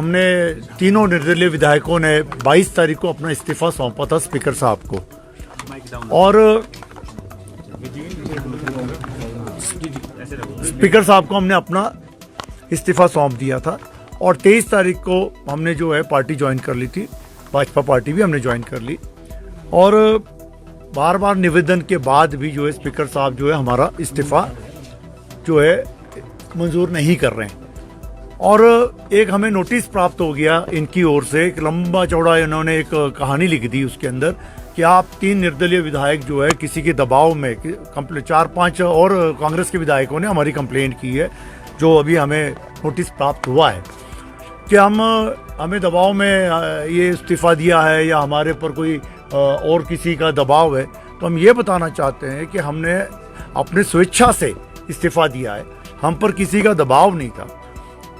हमने तीनों निर्दलीय विधायकों ने 22 तारीख को अपना इस्तीफा सौंपा था स्पीकर साहब को, और स्पीकर साहब को हमने अपना इस्तीफा सौंप दिया था। और 23 तारीख को हमने जो है पार्टी ज्वाइन कर ली थी, भाजपा पार्टी भी हमने ज्वाइन कर ली। और बार बार निवेदन के बाद भी जो है स्पीकर साहब जो है हमारा इस्तीफा जो है मंजूर नहीं कर रहे हैं। और एक हमें नोटिस प्राप्त हो गया इनकी ओर से, एक लंबा चौड़ा इन्होंने एक कहानी लिख दी उसके अंदर कि आप 3 निर्दलीय विधायक जो है किसी के दबाव में, 4-5 और कांग्रेस के विधायकों ने हमारी कंप्लेंट की है, जो अभी हमें नोटिस प्राप्त हुआ है कि हमें दबाव में ये इस्तीफा दिया है या हमारे पर कोई और किसी का दबाव है। तो हम ये बताना चाहते हैं कि हमने अपने स्वेच्छा से इस्तीफा दिया है, हम पर किसी का दबाव नहीं था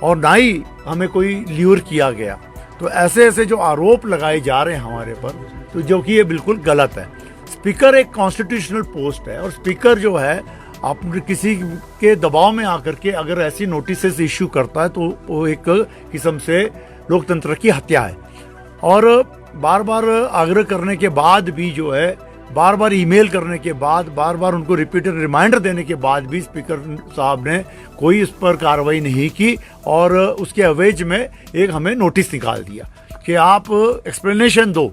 और ना ही हमें कोई ल्यूर किया गया। तो ऐसे ऐसे जो आरोप लगाए जा रहे हैं हमारे पर, तो जो कि ये बिल्कुल गलत है। स्पीकर एक कॉन्स्टिट्यूशनल पोस्ट है और स्पीकर जो है अपने किसी के दबाव में आकर के अगर ऐसी नोटिसेस इश्यू करता है तो वो एक किस्म से लोकतंत्र की हत्या है। और बार बार आग्रह करने के बाद भी जो है, बार बार ईमेल करने के बाद, बार बार उनको रिपीटेड रिमाइंडर देने के बाद भी स्पीकर साहब ने कोई इस पर कार्रवाई नहीं की और उसके अवेज में एक हमें नोटिस निकाल दिया कि आप एक्सप्लेनेशन दो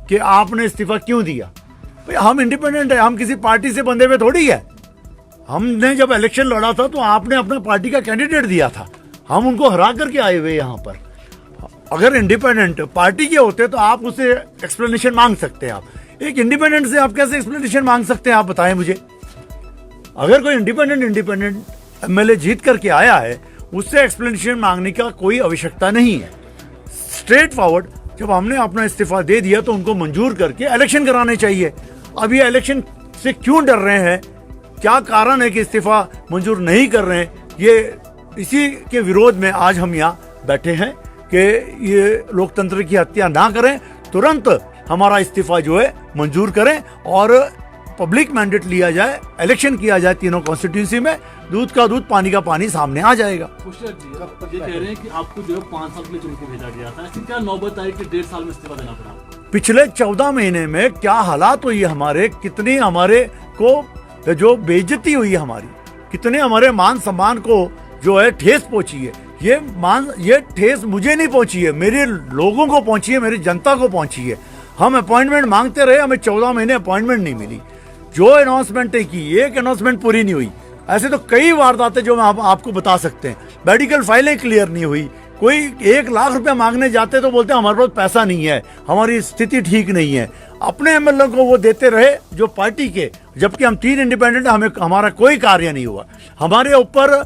कि आपने इस्तीफा क्यों दिया। भाई हम इंडिपेंडेंट है, हम किसी पार्टी से बंधे हुए थोड़ी है। हमने जब इलेक्शन लड़ा था तो आपने अपना पार्टी का कैंडिडेट दिया था, हम उनको हरा करके आए हुए यहाँ पर। अगर इंडिपेंडेंट पार्टी के होते तो आप उससे एक्सप्लेनेशन मांग सकते हैं। आप एक इंडिपेंडेंट से आप कैसे एक्सप्लेनेशन मांग सकते हैं, आप बताएं मुझे। अगर कोई इंडिपेंडेंट एमएलए जीत करके आया है, उससे एक्सप्लेनेशन मांगने का कोई आवश्यकता नहीं है। स्ट्रेट फॉरवर्ड जब हमने अपना इस्तीफा दे दिया तो उनको मंजूर करके इलेक्शन कराने चाहिए। अब ये इलेक्शन से क्यों डर रहे हैं, क्या कारण है कि इस्तीफा मंजूर नहीं कर रहे हैं, ये इसी के विरोध में आज हम यहाँ बैठे हैं कि ये लोकतंत्र की हत्या ना करें, तुरंत हमारा इस्तीफा जो है मंजूर करें और पब्लिक मैंडेट लिया जाए, इलेक्शन किया जाए तीनों कॉन्स्टिट्यूंसी में, दूध का दूध पानी का पानी सामने आ जाएगा। ये कह रहे हैं कि आपको जो है 5 साल के लिए चुन के भेजा गया था, ऐसी क्या नौबत आई कि 1.5 साल में इस्तीफा देना पड़ा? पिछले 14 महीने में क्या हालात हुई हमारे, कितनी हमारे को जो बेइज्जती हुई हमारी, कितने हमारे मान सम्मान को जो है ठेस पहुंची है। ये ठेस मुझे नहीं पहुंची है, मेरे लोगों को पहुंची है, मेरी जनता को पहुंची है। हम अपॉइंटमेंट मांगते रहे, हमें 14 महीने अपॉइंटमेंट नहीं मिली। जो अनाउंसमेंट की, एक अनाउंसमेंट पूरी नहीं हुई। ऐसे तो कई वारदातें जो हम आपको बता सकते हैं। मेडिकल फाइलें क्लियर नहीं हुई, कोई 1 लाख रुपया मांगने जाते तो बोलते हमारे पास पैसा नहीं है, हमारी स्थिति ठीक नहीं है। अपने एमएलए को वो देते रहे जो पार्टी के, जबकि हम 3 इंडिपेंडेंट, हमें हमारा कोई कार्य नहीं हुआ। हमारे ऊपर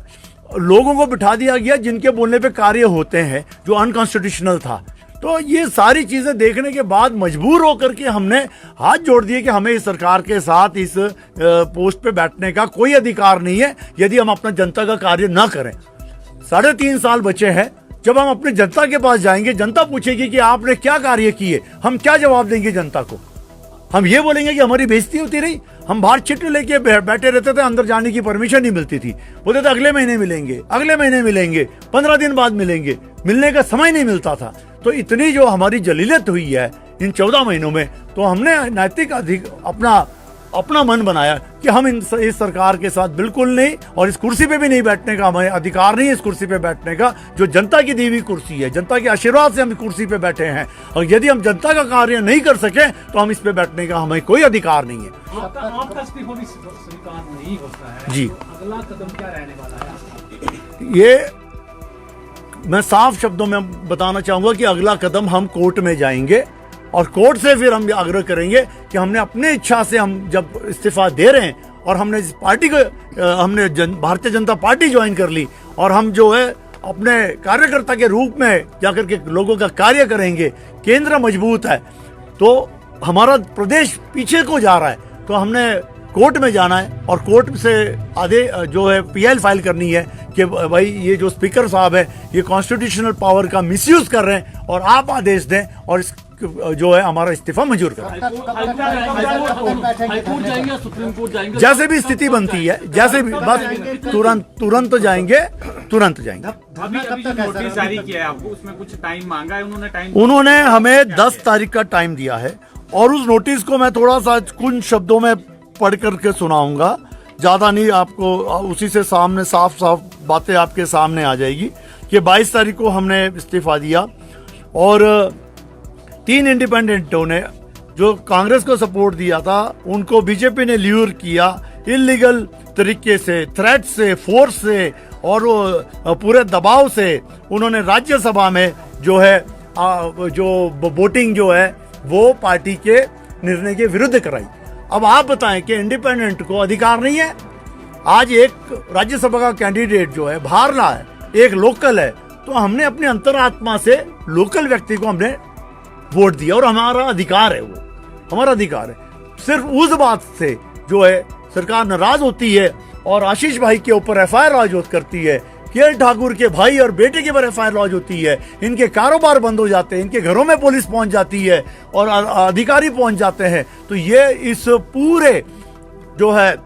लोगों को बिठा दिया गया जिनके बोलने पे कार्य होते हैं, जो अनकॉन्स्टिट्यूशनल था। तो ये सारी चीजें देखने के बाद मजबूर होकर के हमने हाथ जोड़ दिए कि हमें इस सरकार के साथ इस पोस्ट पे बैठने का कोई अधिकार नहीं है यदि हम अपना जनता का कार्य ना करें। 3.5 साल बचे हैं, जब हम अपनी जनता के पास जाएंगे, जनता पूछेगी कि आपने क्या कार्य किए, हम क्या जवाब देंगे जनता को? हम ये बोलेंगे कि हमारी बेइज्जती होती रही, हम बाहर चिट लेके बैठे रहते थे, अंदर जाने की परमिशन नहीं मिलती थी, बोलते थे अगले महीने मिलेंगे, अगले महीने मिलेंगे, 15 दिन बाद मिलेंगे, मिलने का समय नहीं मिलता था। तो इतनी जो हमारी जलीलत हुई है इन 14 महीनों में, तो हमने नैतिक अपना मन बनाया कि हम इस सरकार के साथ बिल्कुल नहीं, और इस कुर्सी पे भी नहीं बैठने का हमें अधिकार नहीं है। इस कुर्सी पे बैठने का जो जनता की दी हुई कुर्सी है, जनता के आशीर्वाद से हम कुर्सी पे बैठे हैं, और यदि हम जनता का कार्य नहीं कर सके तो हम इस पे बैठने का हमें कोई अधिकार नहीं है। आपका इस्तीफा भी स्वीकार नहीं होता है जी, अगला कदम क्या रहने वाला है? ये मैं साफ शब्दों में बताना चाहूंगा कि अगला कदम हम कोर्ट में जाएंगे और कोर्ट से फिर हम आग्रह करेंगे कि हमने अपनी इच्छा से, हम जब इस्तीफा दे रहे हैं और हमने इस पार्टी को, हमने भारतीय जनता पार्टी ज्वाइन कर ली और हम जो है अपने कार्यकर्ता के रूप में जाकर के लोगों का कार्य करेंगे, केंद्र मजबूत है तो हमारा प्रदेश पीछे को जा रहा है, तो हमने कोर्ट में जाना है और कोर्ट से आधे जो है पीएल फाइल करनी है कि भाई ये जो स्पीकर साहब है ये कॉन्स्टिट्यूशनल पावर का मिसयूज कर रहे हैं और आप आदेश दें और इस जो है हमारा इस्तीफा मंजूर करें। हाईकोर्ट जाएंगे या सुप्रीम कोर्ट जाएंगे? जैसे भी स्थिति बनती है, जैसे भी, बस तुरंत जाएंगे, तुरंत जाएंगे। अभी जो नोटिस जारी किया है आपको, उसमें कुछ टाइम मांगा है उन्होंने? उन्होंने हमें 10 तारीख का टाइम दिया है और उस नोटिस को मैं थोड़ा सा कुछ शब्दों में पढ़ करके सुनाऊंगा, ज्यादा नहीं, आपको उसी से सामने साफ बातें आपके सामने आ जाएगी कि 22 तारीख को हमने इस्तीफा दिया और 3 इंडिपेंडेंटों ने जो कांग्रेस को सपोर्ट दिया था उनको बीजेपी ने ल्यूर किया इलीगल तरीके से, थ्रेट से, फोर्स से और पूरे दबाव से। उन्होंने राज्यसभा में जो है जो वोटिंग जो है वो पार्टी के निर्णय के विरुद्ध कराई। अब आप बताएं कि इंडिपेंडेंट को अधिकार नहीं है? आज एक राज्यसभा का कैंडिडेट जो है बाहरला है, एक लोकल है, तो हमने अपने अंतरात्मा से लोकल व्यक्ति को हमने वोट दिया और हमारा अधिकार है, वो हमारा अधिकार है। सिर्फ उस बात से जो है सरकार नाराज होती है और आशीष भाई के ऊपर एफआईआर लॉन्च करती है, केएल ठाकुर के भाई और बेटे के ऊपर एफआईआर लॉन्च होती है, इनके कारोबार बंद हो जाते हैं, इनके घरों में पुलिस पहुंच जाती है और अधिकारी पहुंच जाते हैं। तो ये इस पूरे जो है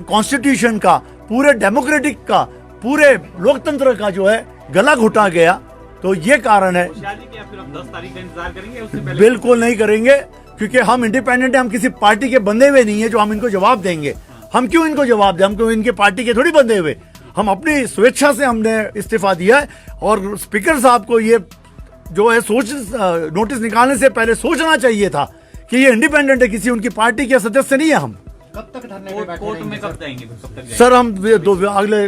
कॉन्स्टिट्यूशन का, पूरे डेमोक्रेटिक का, पूरे लोकतंत्र का जो है गला घुटा गया। तो ये कारण है। फिर अब 10 तारीख का इंतजार करेंगे उससे पहले? बिल्कुल नहीं करेंगे, क्योंकि हम इंडिपेंडेंट हैं, हम किसी पार्टी के बंधे हुए नहीं है जो हम इनको जवाब देंगे। हम क्यों इनको जवाब दें? हम क्यों इनके पार्टी के थोड़ी बंधे हुए? हम अपनी स्वेच्छा से हमने इस्तीफा दिया है और स्पीकर साहब को ये जो है नोटिस निकालने से पहले सोचना चाहिए था कि ये इंडिपेंडेंट है, किसी उनकी पार्टी के सदस्य नहीं है हम। कब तक धरने पे बैठे कोर्ट में रहेंगे कब जाएंगे? कब तक जाएंगे? सर हम अगले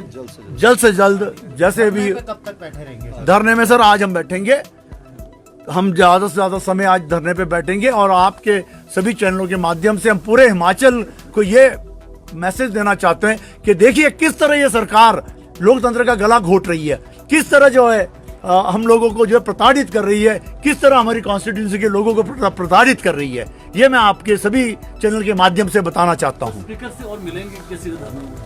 जल्द से जल्द जैसे भी कब तक बैठे रहेंगे? धरने में सर आज हम बैठेंगे, हम ज्यादा से ज्यादा समय आज धरने पे बैठेंगे और आपके सभी चैनलों के माध्यम से हम पूरे हिमाचल को ये मैसेज देना चाहते हैं कि देखिए किस तरह ये सरकार लोकतंत्र का गला घोट रही है, किस तरह जो है हम लोगों को जो है प्रताड़ित कर रही है, किस तरह हमारी कॉन्स्टिट्यूंसी के लोगों को प्रताड़ित कर रही है। ये मैं आपके सभी चैनल के माध्यम से बताना चाहता हूँ। स्पीकर से और मिलेंगे किसी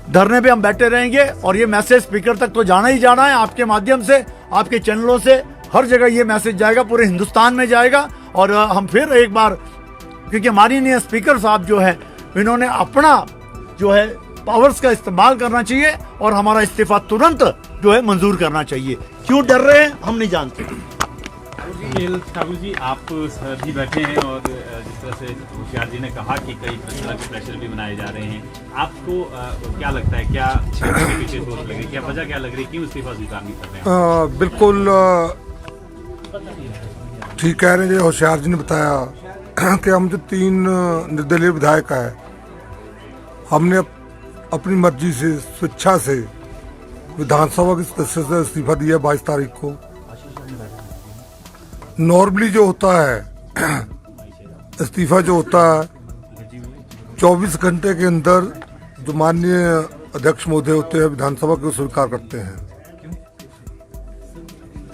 धरने पे हम बैठे रहेंगे और ये मैसेज स्पीकर तक तो जाना ही जाना है, आपके माध्यम से, आपके चैनलों से, हर जगह ये मैसेज जाएगा, पूरे हिंदुस्तान में जाएगा। और हम फिर एक बार, क्योंकि माननीय स्पीकर साहब जो है इन्होंने अपना जो है पावर्स का इस्तेमाल करना चाहिए और हमारा इस्तीफा तुरंत जो है मंजूर करना चाहिए। क्यों डर रहे हैं हम नहीं जानते। केएल ठाकुर जी, आप भी बैठे हैं और जिस तरह से होशियार जी ने कहा कि कई तरह के प्रेशर भी बनाए जा रहे हैं, आपको क्या लगता है, क्या पीछे सोच लग रही है, क्या वजह क्या लग रही है, क्यों इस्तीफा स्वीकार नहीं कर रहे हैं? बिल्कुल ठीक कह रहे हैं। होशियार जी ने बताया कि हम जो 3 निर्दलीय विधायक है, हमने अपनी मर्जी से, स्वेच्छा से विधानसभा के सदस्य से इस्तीफा दिया 22 तारीख को। नॉर्मली जो होता है इस्तीफा जो होता है 24 घंटे के अंदर जो माननीय अध्यक्ष महोदय होते हैं विधानसभा के, स्वीकार करते हैं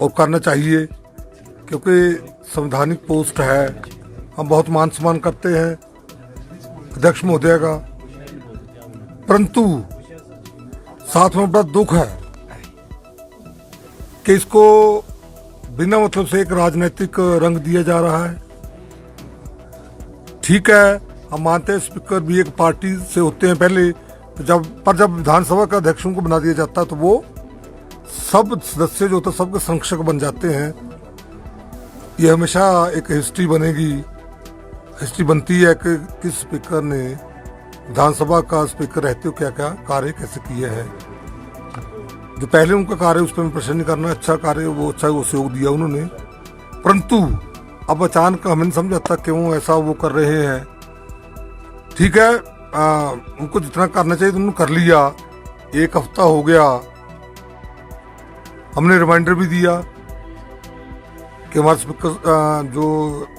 और करना चाहिए, क्योंकि संवैधानिक पोस्ट है। हम बहुत मान सम्मान करते हैं अध्यक्ष महोदय का, परंतु साथ में बड़ा दुख है कि इसको बिना मतलब से एक राजनीतिक रंग दिया जा रहा है। ठीक है, हम मानते हैं स्पीकर भी एक पार्टी से होते हैं पहले, जब विधानसभा का अध्यक्षों को बना दिया जाता है तो वो सब सदस्य जो होते हैं सबके संरक्षक बन जाते हैं। ये हमेशा एक हिस्ट्री बनेगी, हिस्ट्री बनती है कि किस स्पीकर ने विधानसभा का स्पीकर रहते हो क्या क्या कार्य कैसे किए हैं। जो पहले उनका कार्य उस पर मैं प्रश्न नहीं करना, अच्छा कार्य वो अच्छा वो सहयोग दिया उन्होंने, परंतु अब अचानक हमें नहीं समझ आता क्यों ऐसा वो कर रहे हैं। ठीक है, उनको जितना करना चाहिए तो उन्होंने कर लिया। 1 हफ्ता हो गया, हमने रिमाइंडर भी दिया कि हमारे स्पीकर जो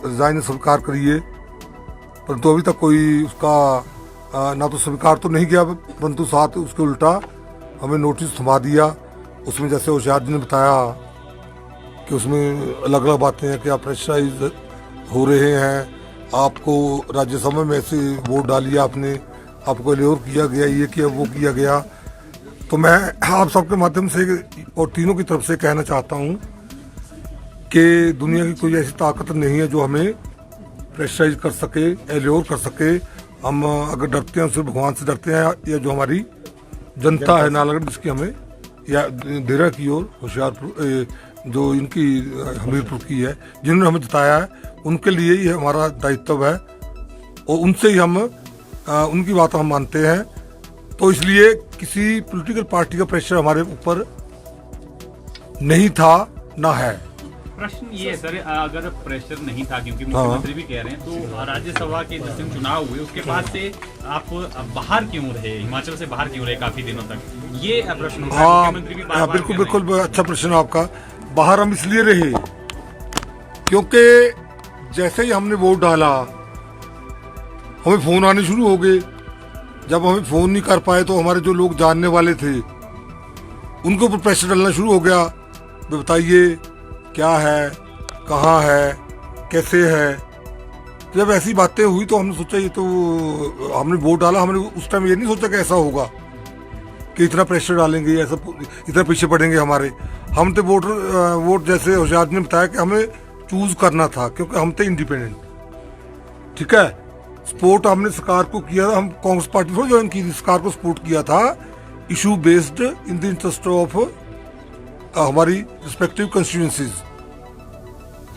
रिजाइन स्वीकार करिए, परंतु अभी तक कोई उसका ना तो स्वीकार तो नहीं किया, परंतु साथ उसके उल्टा हमें नोटिस थमा दिया। उसमें जैसे होशियार जी ने बताया कि उसमें अलग अलग बातें हैं कि आप प्रेशराइज हो रहे हैं, आपको राज्यसभा में ऐसे वोट डालिए, आपने आपको इलेक्ट किया गया, ये किया वो किया गया। तो मैं आप सबके माध्यम से और तीनों की तरफ से कहना चाहता हूँ कि दुनिया की कोई ऐसी ताकत नहीं है जो हमें प्रेशराइज कर सके, एल्योर कर सके। हम अगर डरते हैं उससे, भगवान से डरते हैं या जो हमारी जनता है नालागढ़ जिसकी हमें या देरा की ओर होशियारपुर जो इनकी हमीरपुर की है, जिन्होंने हमें जिताया है, उनके लिए ही हमारा दायित्व है और उनसे ही हम उनकी बात हम मानते हैं। तो इसलिए किसी पॉलिटिकल पार्टी का प्रेशर हमारे ऊपर नहीं था, ना है। प्रश्न ये है सर, अगर प्रेशर नहीं था, क्योंकि मुख्यमंत्री भी कह रहे हैं, तो राज्यसभा के जिस दिन चुनाव हुए उसके बाद से आप बाहर क्यों रहे, हिमाचल से बाहर क्यों रहे काफी दिनों तक, ये प्रश्न उठा है। मुख्यमंत्री भी बार-बार बिल्कुल कह रहे हैं। बिल्कुल अच्छा प्रश्न है आपका। बाहर हम इसलिए रहे क्योंकि जैसे ही हमने वोट डाला हमें फोन आने शुरू हो गए। जब हमें फोन नहीं कर पाए तो हमारे जो लोग जानने वाले थे उनके ऊपर प्रेशर डालना शुरू हो गया, बताइए क्या है, कहाँ है, कैसे है। जब ऐसी बातें हुई तो हमने सोचा ये तो, हमने वोट डाला, हमने उस टाइम ये नहीं सोचा कि ऐसा होगा कि इतना प्रेशर डालेंगे, ऐसा इतना पीछे पड़ेंगे हमारे। हम तो वोट जैसे होशियार ने बताया कि हमें चूज करना था क्योंकि हम थे इंडिपेंडेंट, ठीक है। सपोर्ट हमने सरकार को किया, हम कांग्रेस पार्टी थोड़ी ज्वाइन की थी, सरकार को सपोर्ट किया था issue based in the interest of हमारी रिस्पेक्टिव कंस्टिट्यूएंसीज,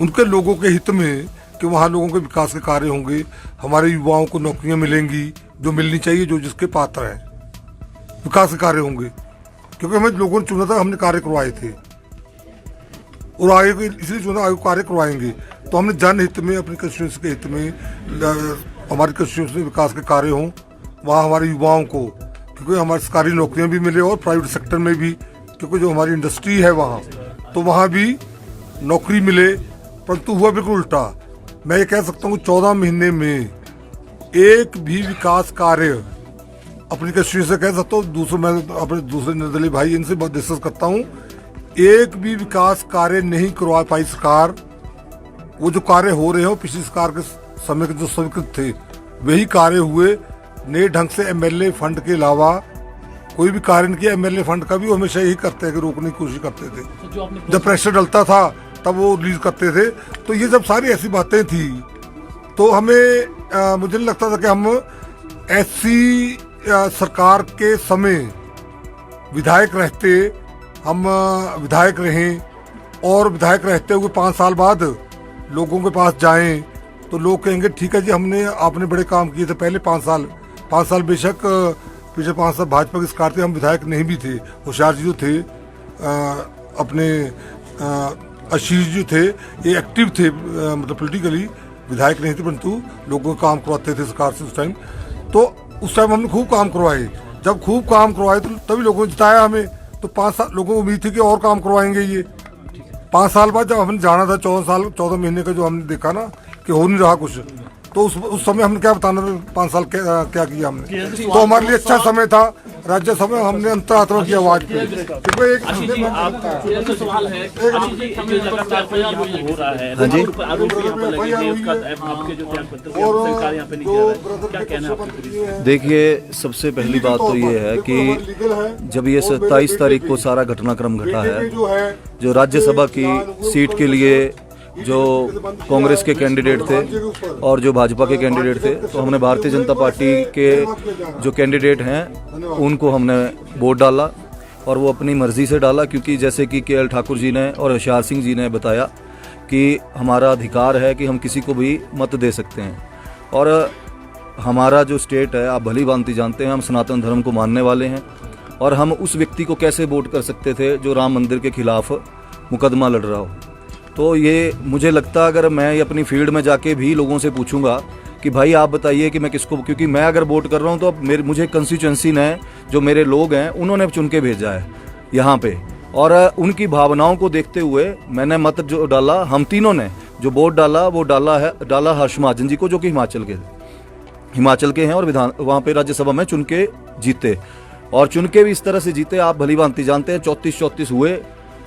उनके लोगों के हित में कि वहाँ लोगों के विकास के कार्य होंगे, हमारे युवाओं को नौकरियां मिलेंगी जो मिलनी चाहिए, जो जिसके पात्र हैं, विकास के कार्य होंगे। क्योंकि हमें लोगों ने चुना था, हमने कार्य करवाए थे और आगे को इसलिए चुना, आगे कार्य करवाएंगे। तो हमने जनहित में, अपनी कंस्टिट्यूएंसी के हित में, हमारी कंस्टिट्यूएंसी में विकास के कार्य हों, वहाँ हमारे युवाओं को, क्योंकि हमारी सरकारी नौकरियां भी मिले और प्राइवेट सेक्टर में भी, क्योंकि जो हमारी इंडस्ट्री है वहाँ, तो वहाँ भी नौकरी मिले। परंतु हुआ बिल्कुल उल्टा। मैं ये कह सकता हूँ 14 महीने में एक भी विकास कार्य अपनी कंस्टिट्यूएंसी से कह सकता हूँ, दूसरे मैं अपने दूसरे निर्दलीय भाई इनसे बहुत डिस्कस करता हूँ, एक भी विकास कार्य नहीं करवा पाई सरकार। वो जो कार्य हो रहे हो पिछली सरकार के समय के जो स्वीकृत थे वही कार्य हुए। नए ढंग से एमएलए फंड के अलावा कोई भी कार्य नहीं किया। एमएलए फंड का भी वो हमेशा यही करते हैं कि रोकने की कोशिश करते थे, जब प्रेशर डलता था तब वो रिलीज करते थे। तो ये जब सारी ऐसी बातें थी तो हमें मुझे नहीं लगता था कि हम ऐसी सरकार के समय विधायक रहते, हम विधायक रहें और विधायक रहते हुए 5 साल बाद लोगों के पास जाएं तो लोग कहेंगे ठीक है जी, आपने बड़े काम किए थे पहले 5 साल बेशक पिछले 5 साल भाजपा की सरकार थी, हम विधायक नहीं भी थे। होशियार जी जो थे, अपने आशीष जी थे, ये एक्टिव थे, मतलब पॉलिटिकली विधायक नहीं थे परंतु लोगों का काम करवाते थे सरकार से उस टाइम। तो उस टाइम हमने खूब काम करवाए। जब खूब काम करवाए तो तभी लोगों ने जिताया हमें। तो 5 साल लोगों को उम्मीद थी कि और काम करवाएंगे ये। 5 साल बाद जब हमने जाना था, 14 महीने का जो हमने देखा ना कि हो नहीं रहा कुछ, तो उस समय हमने क्या बताना था 5 साल क्या किया हमने। तो हमारे लिए अच्छा समय था। राज्यसभा में हमने अंतरात्मा की आवाज की। आशीष जी, आप सवाल है कि आपकी लगातार हो रहा है, आरोप भी यहाँ पे लगे हैं, उसका आपके जो त्यागपत्र सरकार यहाँ पे नहीं किया रहा है, क्या कहना है आपके? देखिए, सबसे पहली बात तो ये है कि जब ये 27 तारीख को सारा घटनाक्रम घटा है, जो राज्यसभा की सीट के लिए जो कांग्रेस के कैंडिडेट थे और जो भाजपा के कैंडिडेट थे, तो हमने भारतीय जनता पार्टी के जो कैंडिडेट हैं उनको हमने वोट डाला और वो अपनी मर्जी से डाला, क्योंकि जैसे कि केएल ठाकुर जी ने और होशियार सिंह जी ने बताया कि हमारा अधिकार है कि हम किसी को भी मत दे सकते हैं। और हमारा जो स्टेट है, आप भली भांति जानते हैं, हम सनातन धर्म को मानने वाले हैं और हम उस व्यक्ति को कैसे वोट कर सकते थे जो राम मंदिर के खिलाफ मुकदमा लड़ रहा हो। तो ये मुझे लगता है अगर मैं अपनी फील्ड में जाके भी लोगों से पूछूंगा कि भाई आप बताइए कि मैं किसको, क्योंकि मैं अगर वोट कर रहा हूँ तो अब मुझे कंस्टिट्यूएंसी ने, जो मेरे लोग हैं उन्होंने चुन के भेजा है यहाँ पे, और उनकी भावनाओं को देखते हुए मैंने मत जो डाला, हम तीनों ने जो वोट डाला वो डाला हर्ष महाजन जी को, जो कि हिमाचल के हैं और वहाँ पे राज्यसभा में चुन के जीते। और चुन के भी इस तरह से जीते, आप भली भांति जानते हैं, 34-34 हुए।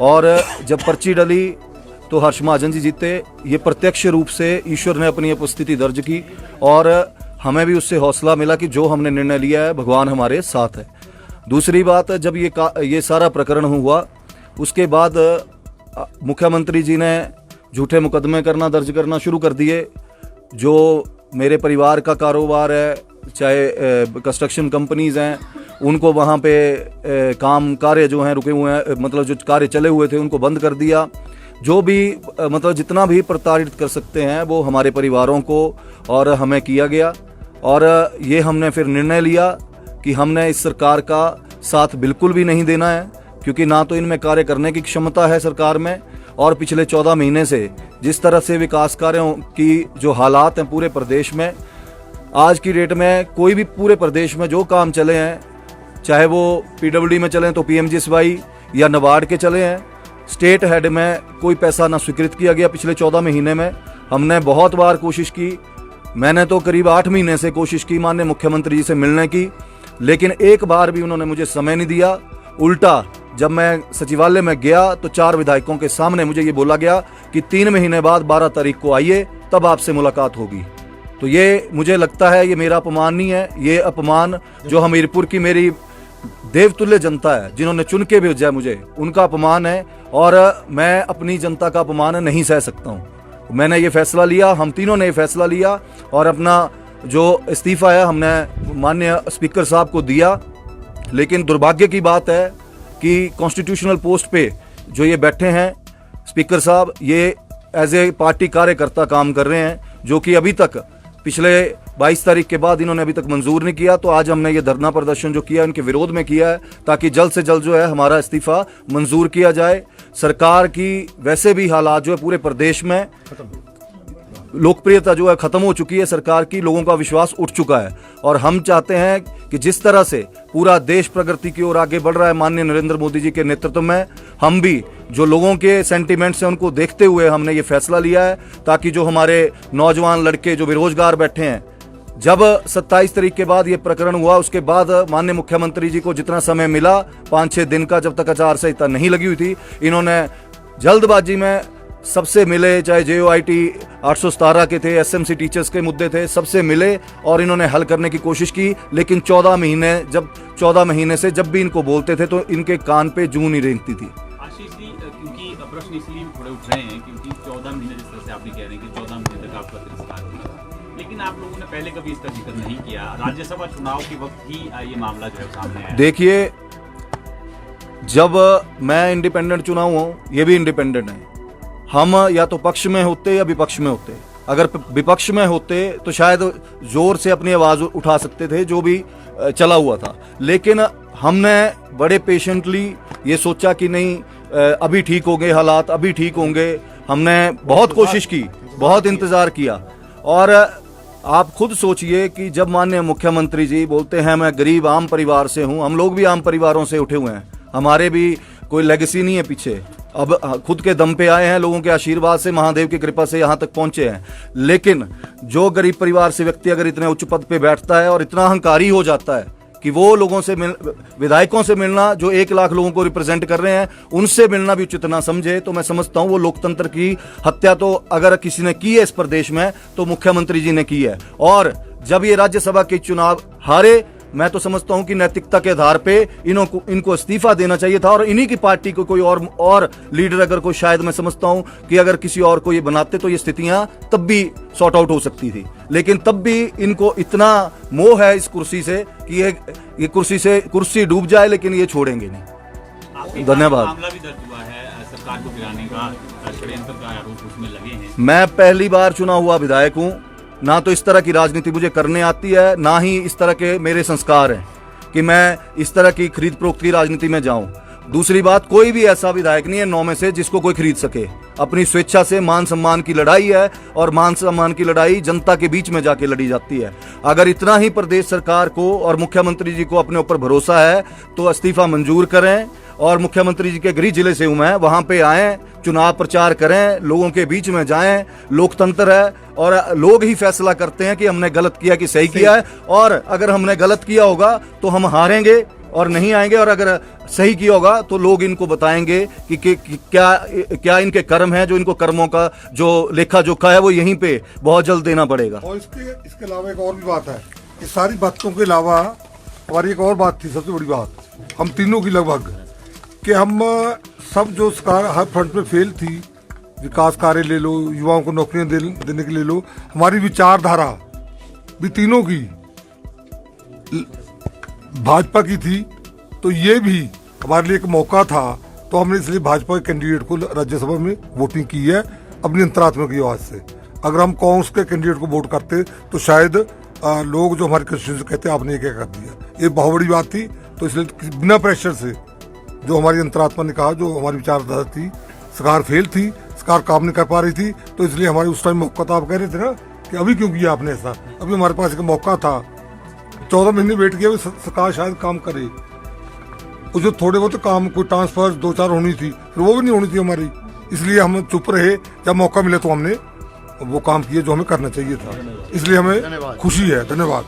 और जब पर्ची डली तो हर्ष महाजन जी जीते। ये प्रत्यक्ष रूप से ईश्वर ने अपनी उपस्थिति दर्ज की और हमें भी उससे हौसला मिला कि जो हमने निर्णय लिया है भगवान हमारे साथ है। दूसरी बात, जब ये सारा प्रकरण हुआ उसके बाद मुख्यमंत्री जी ने झूठे मुकदमे दर्ज करना शुरू कर दिए जो मेरे परिवार का कारोबार है, चाहे कंस्ट्रक्शन कंपनीज हैं, उनको वहाँ पे काम कार्य जो हैं रुके हुए हैं, मतलब जो कार्य चले हुए थे उनको बंद कर दिया। जो भी मतलब जितना भी प्रताड़ित कर सकते हैं वो हमारे परिवारों को और हमें किया गया। और ये हमने फिर निर्णय लिया कि हमने इस सरकार का साथ बिल्कुल भी नहीं देना है, क्योंकि ना तो इनमें कार्य करने की क्षमता है सरकार में, और पिछले 14 महीने से जिस तरह से विकास कार्यों की जो हालात हैं पूरे प्रदेश में, आज की डेट में कोई भी पूरे प्रदेश में जो काम चले हैं, चाहे वो पीडब्ल्यूडी में चले तो पीएमजीएसवाई या नाबार्ड के चले हैं, स्टेट हेड में कोई पैसा ना स्वीकृत किया गया। पिछले 14 महीने में हमने बहुत बार कोशिश की, मैंने तो करीब 8 महीने से कोशिश की माननीय मुख्यमंत्री जी से मिलने की, लेकिन एक बार भी उन्होंने मुझे समय नहीं दिया। उल्टा जब मैं सचिवालय में गया तो 4 विधायकों के सामने मुझे ये बोला गया कि 3 महीने बाद 12 तारीख को आइए, तब आपसे मुलाकात होगी। तो ये मुझे लगता है ये मेरा अपमान नहीं है, ये अपमान जो हमीरपुर की मेरी देवतुल्य जनता है जिन्होंने चुन के भेजा है मुझे, उनका अपमान है, और मैं अपनी जनता का अपमान नहीं सह सकता हूँ। मैंने ये फैसला लिया, हम तीनों ने ये फैसला लिया, और अपना जो इस्तीफा है हमने माननीय स्पीकर साहब को दिया। लेकिन दुर्भाग्य की बात है कि कॉन्स्टिट्यूशनल पोस्ट पे जो ये बैठे हैं स्पीकर साहब, ये एज ए पार्टी कार्यकर्ता काम कर रहे हैं, जो कि अभी तक पिछले 22 तारीख के बाद इन्होंने अभी तक मंजूर नहीं किया। तो आज हमने ये धरना प्रदर्शन जो किया इनके विरोध में किया है, ताकि जल्द से जल्द जो है हमारा इस्तीफा मंजूर किया जाए। सरकार की वैसे भी हालात जो है पूरे प्रदेश में लोकप्रियता जो है खत्म हो चुकी है, सरकार की लोगों का विश्वास उठ चुका है, और हम चाहते हैं कि जिस तरह से पूरा देश प्रगति की ओर आगे बढ़ रहा है माननीय नरेंद्र मोदी जी के नेतृत्व में, हम भी जो लोगों के सेंटिमेंट्स हैं उनको देखते हुए हमने ये फैसला लिया है, ताकि जो हमारे नौजवान लड़के जो बेरोजगार बैठे हैं, जब 27 तारीख के बाद ये प्रकरण हुआ उसके बाद माननीय मुख्यमंत्री जी को जितना समय मिला 5-6 दिन का, जब तक आचार संहिता नहीं लगी हुई थी, इन्होंने जल्दबाजी में सबसे मिले, चाहे JOIT 817 के थे, SMC टीचर्स के मुद्दे थे, सबसे मिले और इन्होंने हल करने की कोशिश की। लेकिन 14 महीने से जब भी इनको बोलते थे तो इनके कान पे जूं नहीं रेंगती थी। आशीष जी, क्योंकि प्रश्न इसलिए थोड़े उठ रहे हैं क्योंकि 14 महीने जिस तरह से आपने कह रहे हैं कि 14 महीने तक आपका तिरस्कार हुआ, लेकिन आप लोगों ने पहले कभी इसका जिक्र नहीं किया। राज्यसभा चुनाव के वक्त ही ये मामला जो है सामने आया। देखिए, जब मैं इंडिपेंडेंट चुना हुआ हूँ, ये भी इंडिपेंडेंट है, हम या तो पक्ष में होते या विपक्ष में होते। अगर विपक्ष में होते तो शायद जोर से अपनी आवाज उठा सकते थे जो भी चला हुआ था, लेकिन हमने बड़े पेशेंटली ये सोचा कि नहीं, अभी ठीक होंगे हालात, अभी ठीक होंगे। हमने बहुत कोशिश की, बहुत इंतजार किया, और आप खुद सोचिए कि जब माननीय मुख्यमंत्री जी बोलते हैं मैं गरीब आम परिवार से हूं, हम लोग भी आम परिवारों से उठे हुए हैं, हमारे भी कोई लेगेसी नहीं है पीछे, अब खुद के दम पे आए हैं, लोगों के आशीर्वाद से, महादेव की कृपा से यहाँ तक पहुंचे हैं। लेकिन जो गरीब परिवार से व्यक्ति अगर इतने उच्च पद पे बैठता है और इतना अहंकारी हो जाता है कि वो लोगों से विधायकों से मिलना जो 1 लाख लोगों को रिप्रेजेंट कर रहे हैं उनसे मिलना भी उचित ना समझे, तो मैं समझता हूं वो लोकतंत्र की हत्या तो अगर किसी ने की है इस प्रदेश में तो मुख्यमंत्री जी ने की है। और जब ये राज्यसभा के चुनाव हारे, मैं तो समझता हूं कि नैतिकता के आधार पे इनको इस्तीफा देना चाहिए था, और इन्हीं की पार्टी को कोई और लीडर अगर कोई, शायद मैं समझता हूं कि अगर किसी और को ये बनाते तो ये स्थितियां तब भी सॉर्ट आउट हो सकती थी। लेकिन तब भी इनको इतना मोह है इस कुर्सी से कि ये कुर्सी डूब जाए लेकिन ये छोड़ेंगे नहीं। धन्यवाद। मामला भी दर्ज हुआ है सरकार को गिराने का, षड्यंत्र का आरोप उसमें लगे हैं। मैं पहली बार चुना हुआ विधायक हूं, ना तो इस तरह की राजनीति मुझे करने आती है, ना ही इस तरह के मेरे संस्कार हैं कि मैं इस तरह की खरीद फरोख्त की राजनीति में जाऊं। दूसरी बात, कोई भी ऐसा विधायक नहीं है 9 में से जिसको कोई खरीद सके। अपनी स्वेच्छा से मान सम्मान की लड़ाई है, और मान सम्मान की लड़ाई जनता के बीच में जाके लड़ी जाती है। अगर इतना ही प्रदेश सरकार को और मुख्यमंत्री जी को अपने ऊपर भरोसा है तो इस्तीफा मंजूर करें, और मुख्यमंत्री जी के गृह जिले से हूं मैं, वहां पे आएं, चुनाव प्रचार करें, लोगों के बीच में जाएं। लोकतंत्र है और लोग ही फैसला करते हैं कि हमने गलत किया कि सही किया है, और अगर हमने गलत किया होगा तो हम हारेंगे और नहीं आएंगे, और अगर सही किया होगा तो लोग इनको बताएंगे कि क्या इनके कर्म है, जो इनको कर्मों का जो लेखा जोखा है वो यहीं पे बहुत जल्द देना पड़ेगा। और इसके अलावा एक और भी बात है, इस सारी बातों के अलावा हमारी एक और बात थी, सबसे बड़ी बात हम तीनों की लगभग, कि हम सब जो सरकार हर फ्रंट पे फेल थी विकास कार्य ले लो, युवाओं को नौकरियां देने के ले लो, हमारी विचारधारा भी तीनों की भाजपा की थी, तो ये भी हमारे लिए एक मौका था। तो हमने इसलिए भाजपा के कैंडिडेट को राज्यसभा में वोटिंग की है अपनी अंतरात्मा की आवाज से। अगर हम कांग्रेस के कैंडिडेट को वोट करते तो शायद लोग जो हमारे कंस्टिट्यूएंसी कहते हैं आपने क्या कर दिया, ये बहुत बड़ी बात थी। तो इसलिए बिना प्रेशर से जो हमारी अंतरात्मा ने कहा, जो हमारी विचारधारा थी, सरकार फेल थी, सरकार काम नहीं कर पा रही थी, तो इसलिए हमारे उस टाइम मौका था। आप कह रहे थे ना कि अभी क्यों किया आपने ऐसा, अभी हमारे पास एक मौका था। 14 महीने वेट किया, सरकार शायद काम करे। और जो थोड़े बहुत काम, कोई ट्रांसफर 2-4 होनी थी, फिर वो भी नहीं होनी थी हमारी, इसलिए हम चुप रहे। जब मौका मिले तो हमने वो काम किए जो हमें करना चाहिए था, इसलिए हमें खुशी है। धन्यवाद।